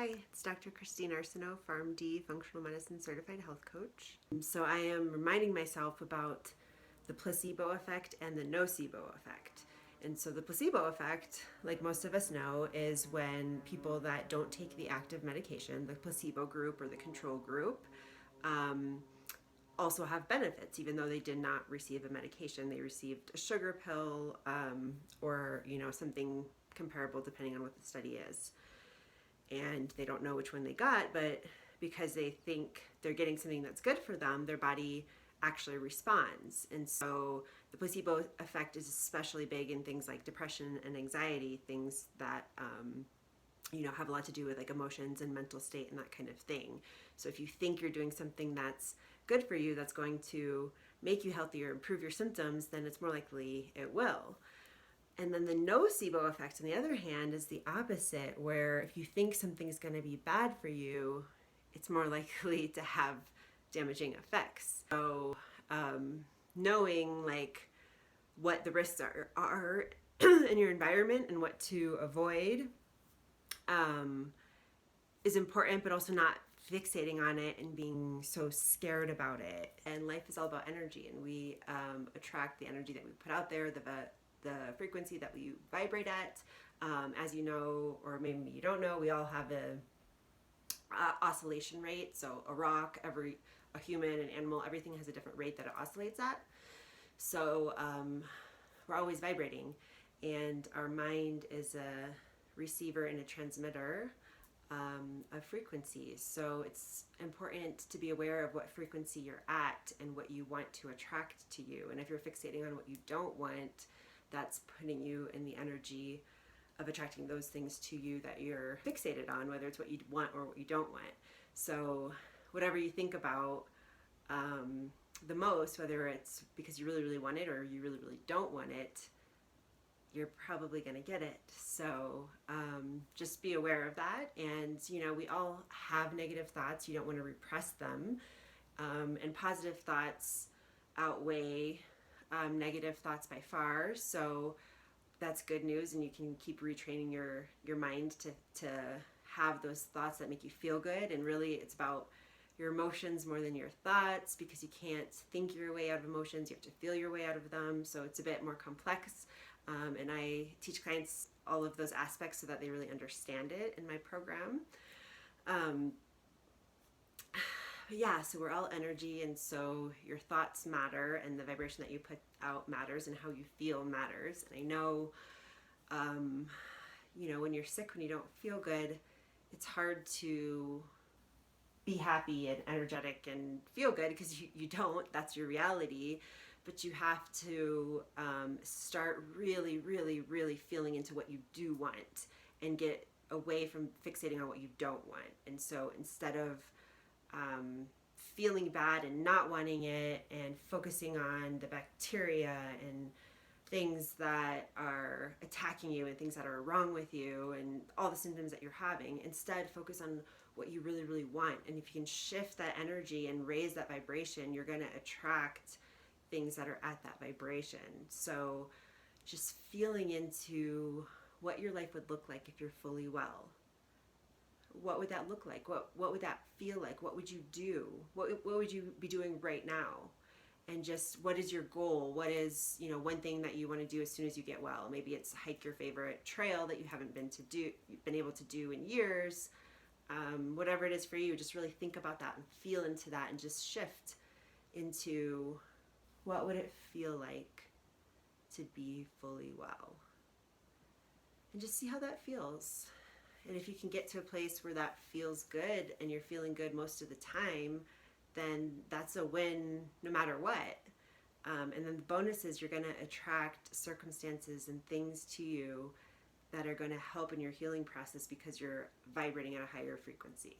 Hi, it's Dr. Christine Arsenault, PharmD, Functional Medicine Certified Health Coach. So I am reminding myself about the placebo effect and the nocebo effect. And so the placebo effect, like most of us know, is when people that don't take the active medication, the placebo group or the control group, also have benefits, even though they did not receive a medication. They received a sugar pill or something comparable depending on what the study is. And they don't know which one they got, but because they think they're getting something that's good for them, their body actually responds. And so the placebo effect is especially big in things like depression and anxiety, things that have a lot to do with like emotions and mental state and that kind of thing. So if you think you're doing something that's good for you, that's going to make you healthier, improve your symptoms, then it's more likely it will. And then the nocebo effect, on the other hand, is the opposite, where if you think something's going to be bad for you, it's more likely to have damaging effects. So knowing like what the risks are in your environment and what to avoid is important, but also not fixating on it and being so scared about it. And life is all about energy, and we attract the energy that we put out there, the frequency that we vibrate at. As you know, or maybe you don't know, we all have a oscillation rate. So a rock, a human, an animal, everything has a different rate that it oscillates at. So we're always vibrating, and our mind is a receiver and a transmitter of frequencies. So it's important to be aware of what frequency you're at and what you want to attract to you. And if you're fixating on what you don't want, that's putting you in the energy of attracting those things to you that you're fixated on, whether it's what you want or what you don't want. So whatever you think about the most, whether it's because you really, really want it or you really, really don't want it, you're probably going to get it. So just be aware of that. And, we all have negative thoughts. You don't want to repress them. And positive thoughts outweigh negative thoughts by far. So that's good news. And you can keep retraining your mind to have those thoughts that make you feel good. And really it's about your emotions more than your thoughts, because you can't think your way out of emotions. You have to feel your way out of them. So it's a bit more complex. And I teach clients all of those aspects so that they really understand it in my program. So we're all energy, and so your thoughts matter, and the vibration that you put out matters, and how you feel matters. And I know, when you're sick, when you don't feel good, it's hard to be happy and energetic and feel good because you don't. That's your reality. But you have to start really, really, really feeling into what you do want and get away from fixating on what you don't want. And so instead of feeling bad and not wanting it and focusing on the bacteria and things that are attacking you and things that are wrong with you and all the symptoms that you're having, instead focus on what you really, really want. And if you can shift that energy and raise that vibration, you're going to attract things that are at that vibration. So just feeling into what your life would look like if you're fully well. What would that look like? What would that feel like? What would you do? What would you be doing right now? And just what is your goal? What is, one thing that you want to do as soon as you get well? Maybe it's hike your favorite trail that you haven't been able to do in years. Whatever it is for you, just really think about that and feel into that, and just shift into what would it feel like to be fully well? And just see how that feels. And if you can get to a place where that feels good and you're feeling good most of the time, then that's a win no matter what. And then the bonus is you're going to attract circumstances and things to you that are going to help in your healing process because you're vibrating at a higher frequency.